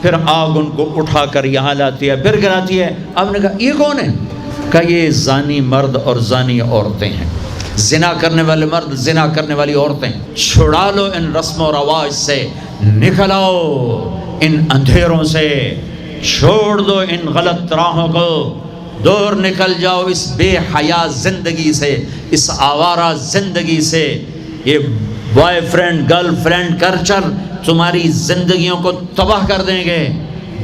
پھر آگ ان کو اٹھا کر یہاں لاتی ہے، پھر گراتی ہے۔ آپ نے کہا یہ کون ہے؟ کہا یہ زانی مرد اور زانی عورتیں ہیں، زنا کرنے والے مرد، زنا کرنے والی عورتیں۔ چھڑا لو ان رسم و رواج سے، نکل آؤ ان اندھیروں سے، چھوڑ دو ان غلط راہوں کو، دور نکل جاؤ اس بے حیا زندگی سے، اس آوارہ زندگی سے۔ یہ boy friend girl friend culture تمہاری زندگیوں کو تباہ کر دیں گے۔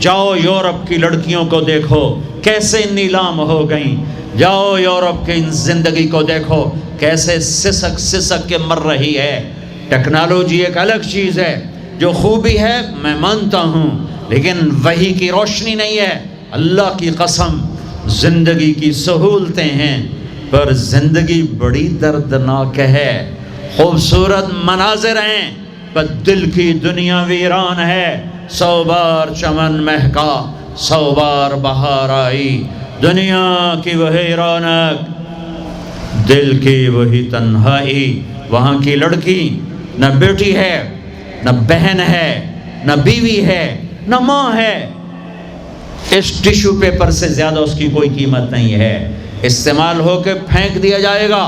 جاؤ یورپ کی لڑکیوں کو دیکھو کیسے نیلام ہو گئیں، جاؤ یورپ کی زندگی کو دیکھو کیسے سسک سسک کے مر رہی ہے۔ ٹیکنالوجی ایک الگ چیز ہے، جو خوبی ہے میں مانتا ہوں، لیکن وحی کی روشنی نہیں ہے۔ اللہ کی قسم زندگی کی سہولتیں ہیں، پر زندگی بڑی دردناک ہے۔ خوبصورت مناظر ہیں پر دل کی دنیا ویران ہے۔ 100 بار چمن مہکا، 100 بار بہار آئی، دنیا کی وہی رونق، دل کی وہی تنہائی۔ وہاں کی لڑکی نہ بیٹی ہے، نہ بہن ہے، نہ بیوی ہے، نہ ماں ہے۔ اس ٹیشو پیپر سے زیادہ اس کی کوئی قیمت نہیں ہے، استعمال ہو کے پھینک دیا جائے گا۔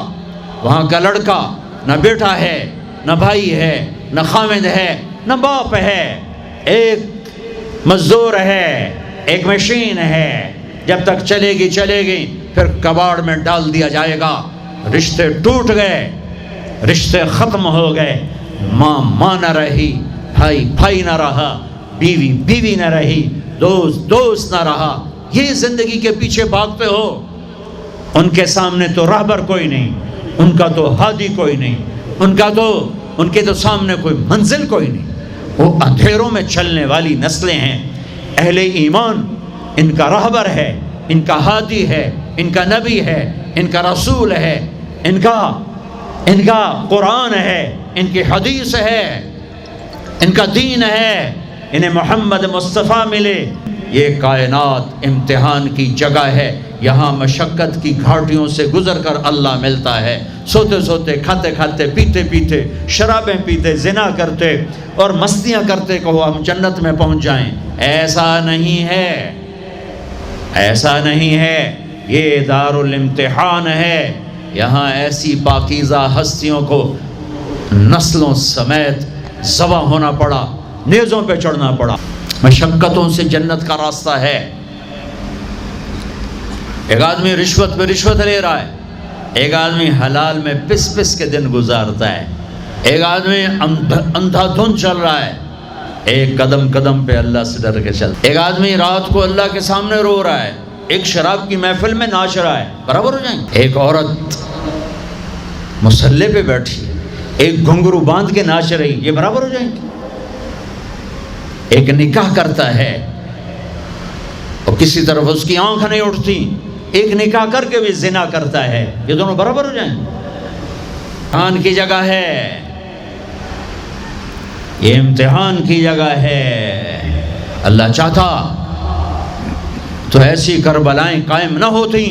وہاں کا لڑکا نہ بیٹا ہے، نہ بھائی ہے، نہ خامد ہے، نہ باپ ہے، ایک مزدور ہے، ایک مشین ہے، جب تک چلے گی پھر کباڑ میں ڈال دیا جائے گا۔ رشتے ٹوٹ گئے، رشتے ختم ہو گئے، ماں نہ رہی، بھائی نہ رہا، بیوی نہ رہی، دوست نہ رہا۔ یہ زندگی کے پیچھے بھاگتے ہو۔ ان کے سامنے تو راہبر کوئی نہیں، ان کا تو ہادی کوئی نہیں، ان کے تو سامنے کوئی منزل کوئی نہیں۔ وہ اندھیروں میں چلنے والی نسلیں ہیں۔ اہل ایمان ان کا راہبر ہے، ان کا ہادی ہے، ان کا نبی ہے، ان کا رسول ہے، ان کا قرآن ہے، ان کی حدیث ہے، ان کا دین ہے، انہیں محمد مصطفیٰ ملے۔ یہ کائنات امتحان کی جگہ ہے، یہاں مشقت کی گھاٹیوں سے گزر کر اللہ ملتا ہے۔ سوتے سوتے، کھاتے کھاتے، پیتے پیتے، شرابیں پیتے، زنا کرتے اور مستیاں کرتے کہو ہم جنت میں پہنچ جائیں، ایسا نہیں ہے، ایسا نہیں ہے۔ یہ دار الامتحان ہے، یہاں ایسی پاکیزہ ہستیوں کو نسلوں سمیت ذبح ہونا پڑا، نیزوں پہ چڑھنا پڑا۔ مشقتوں سے جنت کا راستہ ہے۔ ایک آدمی رشوت پہ رشوت لے رہا ہے، ایک آدمی حلال میں پس کے دن گزارتا ہے، ایک آدمی اندھا دھند چل رہا ہے، ایک قدم قدم پہ اللہ سے ڈر کے چلتا ہے، ایک آدمی رات کو اللہ کے سامنے رو رہا ہے، ایک شراب کی محفل میں ناچ رہا ہے، برابر ہو جائیں گے؟ ایک عورت مصلی پہ بیٹھی، ایک گھنگرو باندھ کے ناچ رہی، یہ برابر ہو جائیں گے؟ ایک نکاح کرتا ہے اور کسی طرف اس کی آنکھ نہیں اٹھتی، ایک نکاح کر کے بھی زنا کرتا ہے، یہ دونوں برابر ہو جائیں؟ امتحان کی جگہ ہے، یہ امتحان کی جگہ ہے۔ اللہ چاہتا تو ایسی کربلائیں قائم نہ ہوتی،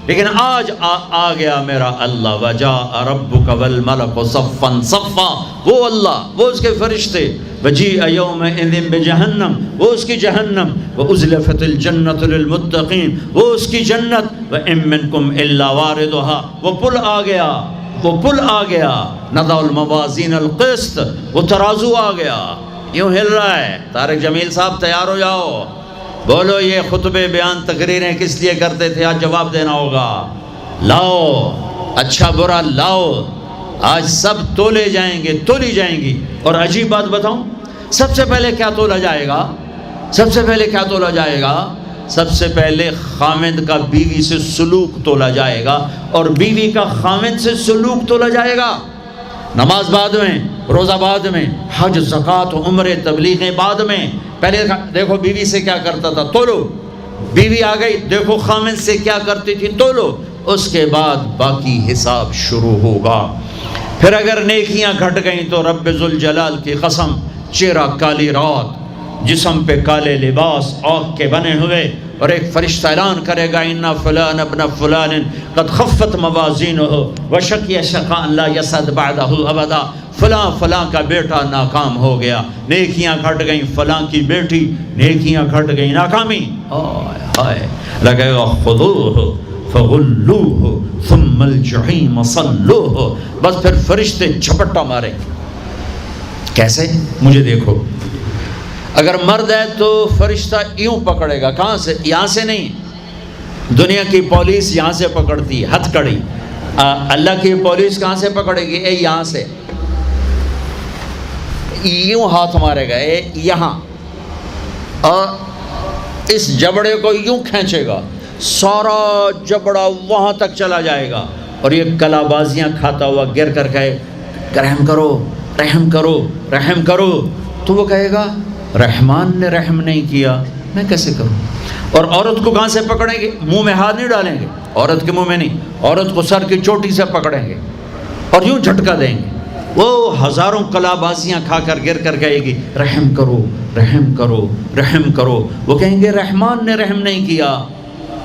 لیکن آج آ گیا میرا اللہ۔ وجاء ربک والملک صفا صفا، وہ اللہ، وہ اس کے فرشتے، وجیء یومئذ بجہنم، وہ اس کی جہنم، وازلفت الجنۃ للمتقین، وہ اس کی جنت، وان منکم الا واردها، وہ پل آ گیا، وہ پل آ گیا، نضع الموازین القسط، وہ ترازو آ گیا، یوں ہل رہا ہے۔ طارق جمیل صاحب تیار ہو جاؤ، بولو یہ خطبے بیان تقریریں کس لیے کرتے تھے؟ آج جواب دینا ہوگا۔ لاؤ اچھا برا لاؤ، آج سب تولی جائیں گی۔ اور عجیب بات بتاؤں، سب سے پہلے کیا تولا جائے گا؟ سب سے پہلے خامد کا بیوی سے سلوک تولا جائے گا، اور بیوی کا خامد سے سلوک تولا جائے گا۔ نماز بعد میں، روزہ بعد میں، حج زکوٰۃ عمرے تبلیغیں بعد میں۔ پہلے دیکھو بیوی سے کیا کرتا تھا، تولو، بیوی آ گئی، دیکھو خامد سے کیا کرتی تھی، تولو، اس کے بعد باقی حساب شروع ہوگا۔ پھر اگر نیکیاں گھٹ گئیں تو رب ذوالجلال کی قسم، چہرہ کالی رات، جسم پہ کالے لباس آگ کے بنے ہوئے، اور ایک فرشتہ اعلان کرے گا ان فلان ابن فلان قد خفت موازینہ وشقی شقاء لا یسعد بعدہ ابدا۔ فلاں فلاں کا بیٹا ناکام ہو گیا، نیکیاں گھٹ گئیں، فلاں کی بیٹی نیکیاں گھٹ گئیں، ناکامی، ہائے ہائے، لگے گا خذوہ فغلوہ ثم الجحیم صلوہ، بس پھر فرشتے جھپٹا ماریں۔ کیسے؟ مجھے دیکھو، اگر مرد ہے تو فرشتہ یوں پکڑے گا، کہاں سے؟ یہاں سے نہیں، دنیا کی پولیس یہاں سے پکڑتی ہے ہتھ کڑی، اللہ کی پولیس کہاں سے پکڑے گی؟ اے یہاں سے، یوں ہاتھ مارے گا، اے یہاں، اور اس جبڑے کو یوں کھینچے گا، سارا جبڑا وہاں تک چلا جائے گا، اور یہ کلا بازیاں کھاتا ہوا گر کر کہے رحم کرو رحم کرو رحم کرو، تو وہ کہے گا رحمان نے رحم نہیں کیا، میں کیسے کروں؟ اور عورت کو کہاں سے پکڑیں گے؟ منہ میں ہاتھ نہیں ڈالیں گے، عورت کے منہ میں نہیں، عورت کو سر کی چوٹی سے پکڑیں گے اور یوں جھٹکا دیں گے، وہ ہزاروں کلا بازیاں کھا کر گر کر کہے گی رحم کرو رحم کرو رحم کرو، وہ کہیں گے رحمان نے رحم نہیں کیا،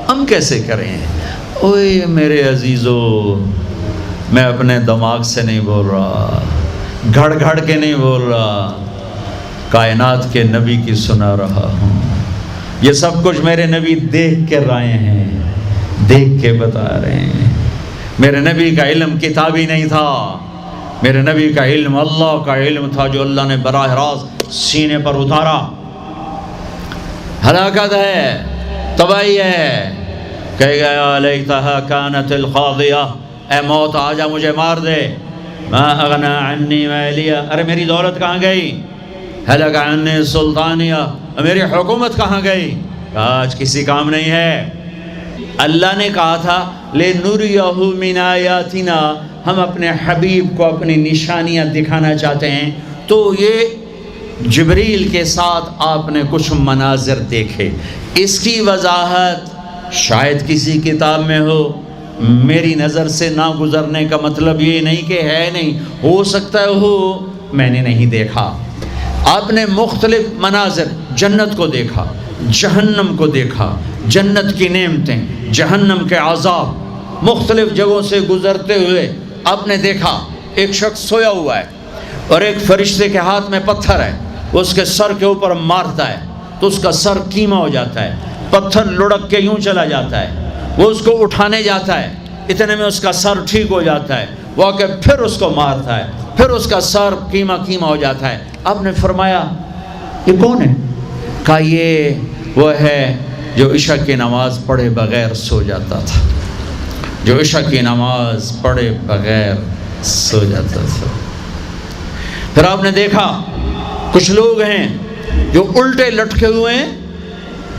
ہم کیسے کریں؟ اوے میرے عزیزو، میں اپنے دماغ سے نہیں بول رہا، گھڑ گھڑ کے نہیں بول رہا، کائنات کے نبی کی سنا رہا ہوں، یہ سب کچھ میرے نبی دیکھ کے رائے ہیں، دیکھ کے بتا رہے ہیں۔ میرے نبی کا علم کتابی نہیں تھا، میرے نبی کا علم اللہ کا علم تھا جو اللہ نے براہ راست سینے پر اتارا۔ ہلاکت ہے، تباہی ہے، کہے گا یا لیتہا کانت القاضیہ، اے موت آجا مجھے مار دے، ما اغنی عنی مالیہ، ارے میری دولت کہاں گئی؟ ہلک عنی سلطانیہ، میری حکومت کہاں گئی؟ آج کسی کام نہیں ہے۔ اللہ نے کہا تھا لِنُرِيَهُ مِنْ آیَاتِنَا، ہم اپنے حبیب کو اپنی نشانیاں دکھانا چاہتے ہیں، تو یہ جبریل کے ساتھ آپ نے کچھ مناظر دیکھے، اس کی وضاحت شاید کسی کتاب میں ہو، میری نظر سے نہ گزرنے کا مطلب یہ نہیں کہ ہے نہیں، ہو سکتا ہے ہو، میں نے نہیں دیکھا۔ آپ نے مختلف مناظر، جنت کو دیکھا، جہنم کو دیکھا، جنت کی نعمتیں، جہنم کے عذاب، مختلف جگہوں سے گزرتے ہوئے آپ نے دیکھا ایک شخص سویا ہوا ہے اور ایک فرشتے کے ہاتھ میں پتھر ہے، وہ اس کے سر کے اوپر مارتا ہے تو اس کا سر کیما ہو جاتا ہے، پتھر لڑک کے یوں چلا جاتا ہے، وہ اس کو اٹھانے جاتا ہے، اتنے میں اس کا سر ٹھیک ہو جاتا ہے، وہ آ کے پھر اس کو مارتا ہے، پھر اس کا سر کیما کیما ہو جاتا ہے۔ آپ نے فرمایا یہ کون ہے؟ کہا یہ وہ ہے جو عشاء کی نماز پڑھے بغیر سو جاتا تھا، جو عشاء کی نماز پڑھے بغیر سو جاتا تھا۔ پھر آپ نے دیکھا کچھ لوگ ہیں جو الٹے لٹکے ہوئے ہیں،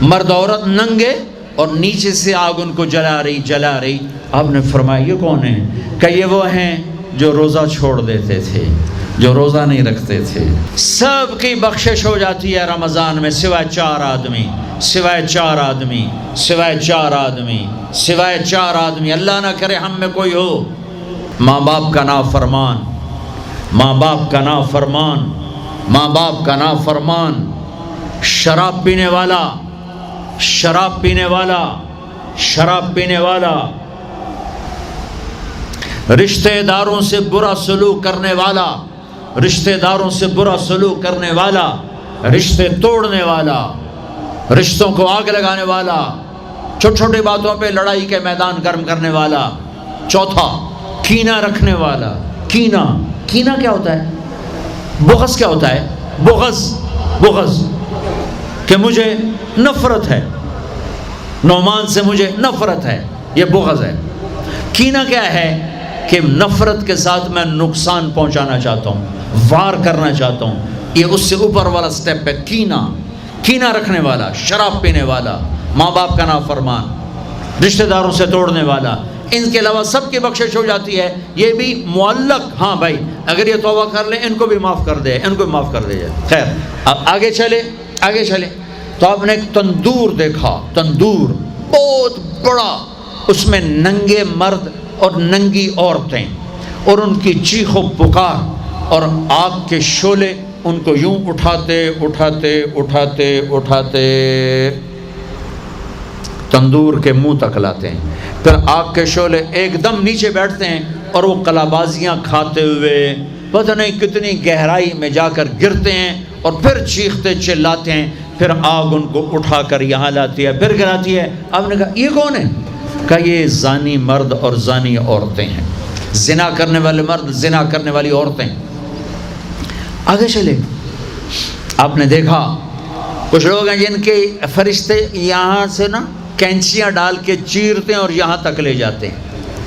مرد عورت ننگے، اور نیچے سے آگ ان کو جلا رہی۔ آپ نے فرمایا یہ کون ہے؟ کہ یہ وہ ہیں جو روزہ چھوڑ دیتے تھے، جو روزہ نہیں رکھتے تھے۔ سب کی بخشش ہو جاتی ہے رمضان میں سوائے چار آدمی، سوائے چار آدمی، سوائے چار آدمی، سوائے چار آدمی، اللہ نہ کرے ہم میں کوئی ہو۔ ماں باپ کا نافرمان، ماں باپ کا نافرمان، ماں باپ کا نافرمان، شراب پینے والا، شراب پینے والا، شراب پینے والا، رشتہ داروں سے برا سلوک کرنے والا، رشتہ داروں سے برا سلوک کرنے والا، رشتے توڑنے والا، رشتوں کو آگ لگانے والا، چھوٹی چھوٹی باتوں پہ لڑائی کے میدان گرم کرنے والا۔ چوتھا، کینہ رکھنے والا۔ کینہ، کینہ کیا ہوتا ہے؟ بغض کیا ہوتا ہے؟ بغض، بغض کہ مجھے نفرت ہے، نعمان سے مجھے نفرت ہے، یہ بغض ہے۔ کینہ کیا ہے؟ کہ نفرت کے ساتھ میں نقصان پہنچانا چاہتا ہوں، وار کرنا چاہتا ہوں، یہ اس سے اوپر والا سٹیپ ہے کینہ۔ کینہ رکھنے والا، شراب پینے والا، ماں باپ کا نافرمان، رشتہ داروں سے توڑنے والا، ان کے علاوہ سب کی بخشش ہو جاتی ہے۔ یہ بھی معلق، ہاں بھائی اگر یہ توبہ کر لیں ان کو بھی معاف کر دے، ان کو بھی معاف کر دے۔ خیر اب آگے چلے، آگے چلے تو آپ نے ایک تندور دیکھا، تندور بہت بڑا، اس میں ننگے مرد اور ننگی عورتیں، اور ان کی چیخ و پکار، اور آگ کے شعلے ان کو یوں اٹھاتے اٹھاتے اٹھاتے اٹھاتے تندور کے منہ تک لاتے ہیں۔ پھر آگ کے شعلے ایک دم نیچے بیٹھتے ہیں اور وہ کلابازیاں کھاتے ہوئے پتہ نہیں کتنی گہرائی میں جا کر گرتے ہیں اور پھر چیختے چلاتے ہیں، پھر آگ ان کو اٹھا کر یہاں لاتی ہے، پھر گراتی ہے۔ آپ نے کہا یہ کون ہے؟ کہا یہ زانی مرد اور زانی عورتیں ہیں، زنا کرنے والے مرد، زنا کرنے والی عورتیں۔ آگے چلے، آپ نے دیکھا کچھ لوگ ہیں جن کے فرشتے یہاں سے نا کینچیاں ڈال کے چیرتے ہیں اور یہاں تک لے جاتے ہیں،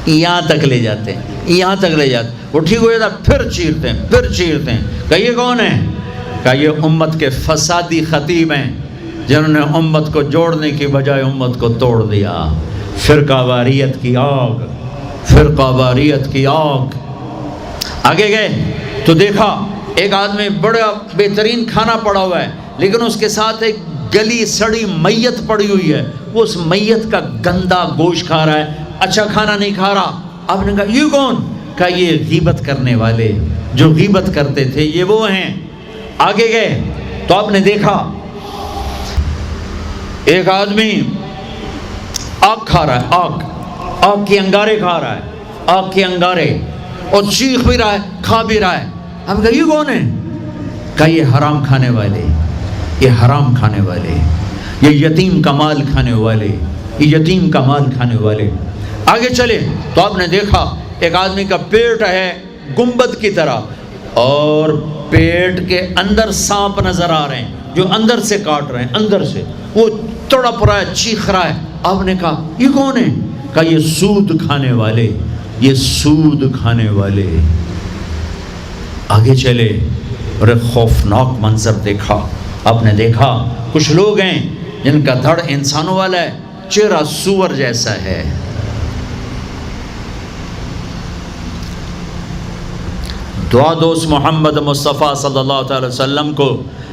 یہاں تک لے جاتے ہیں، یہاں تک لے جاتے ہیں، وہ ٹھیک ہو جاتا پھر چیرتے ہیں، پھر چیرتے ہیں۔ کہا یہ کون ہے؟ کہا یہ امت کے فسادی خطیب ہیں جنہوں نے امت کو جوڑنے کی بجائے امت کو توڑ دیا۔ فرقہ واریت کی آگ، فرقہ واریت کی آگ۔ آگے گئے تو دیکھا ایک آدمی بڑا بہترین کھانا پڑا ہوا ہے، لیکن اس کے ساتھ ایک گلی سڑی میت پڑی ہوئی ہے، وہ اس میت کا گندا گوشت کھا رہا ہے، اچھا کھانا نہیں کھا رہا۔ آپ نے کہا یہ کون؟ کہا یہ غیبت کرنے والے جو غیبت کرتے تھے، یہ وہ ہیں۔ آگے گئے تو آپ نے دیکھا ایک آدمی آگ کھا رہا ہے، آگ کے انگارے کھا رہا ہے، آگ کے انگارے، اور چیخ بھی رہا ہے، کھا بھی رہا ہے۔ ہم کہا یہ کون ہے؟ کہا یہ حرام کھانے والے، یہ حرام کھانے والے، یہ یتیم کا مال کھانے والے، یہ یتیم کا مال کھانے والے۔ آگے چلے تو آپ نے دیکھا ایک آدمی کا پیٹ ہے گنبد کی طرح، اور پیٹ کے اندر سانپ نظر آ رہے ہیں جو اندر سے کاٹ رہے ہیں، اندر سے وہ تڑپ رہا ہے، چیخ رہا ہے۔ آپ نے کہا یہ کون ہے؟ کہا یہ سود کھانے والے، یہ سود کھانے والے۔ آگے چلے اور ایک خوفناک منظر دیکھا۔ آپ نے دیکھا کچھ لوگ ہیں جن کا دھڑ انسانوں والا ہے، چہرہ سور جیسا ہے۔ دعا دوست محمد مصطفیٰ صلی اللہ تعالی وسلم کو،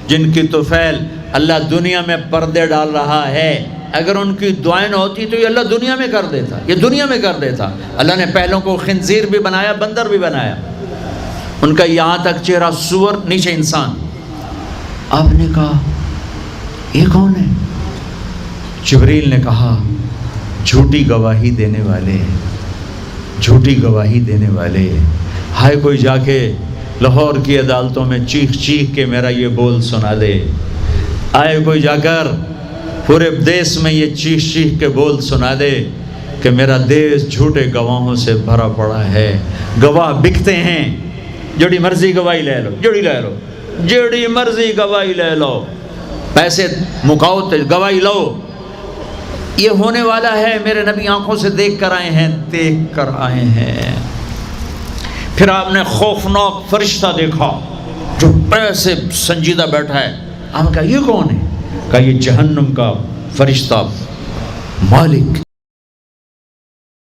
جن کی طفیل اللہ دنیا میں پردے ڈال رہا ہے، اگر ان کی دعائیں نہ ہوتی تو یہ اللہ دنیا میں کر دیتا، یہ دنیا میں کر دیتا۔ اللہ نے پہلوں کو خنزیر بھی بنایا، بندر بھی بنایا، ان کا یہاں تک چہرہ سور، نیچے انسان۔ آپ نے کہا یہ کون ہے؟ جبریل نے کہا جھوٹی گواہی دینے والے، جھوٹی گواہی دینے والے۔ ہائے کوئی جا کے لاہور کی عدالتوں میں چیخ چیخ کے میرا یہ بول سنا دے، آئے کوئی جا کر پورے دیس میں یہ چیخ چیخ کے بول سنا دے کہ میرا دیس جھوٹے گواہوں سے بھرا پڑا ہے، گواہ بکتے ہیں، جڑی مرضی گواہی لے لو، جڑی مرضی گواہی لے لو، پیسے مکاؤ تو گواہی لو۔ یہ ہونے والا ہے، میرے نبی آنکھوں سے دیکھ کر آئے ہیں، دیکھ کر آئے ہیں۔ پھر آپ نے خوفناک فرشتہ دیکھا جو ایسے سنجیدہ بیٹھا ہے۔ ہم کہا یہ کون ہے؟ کہا یہ جہنم کا فرشتہ مالک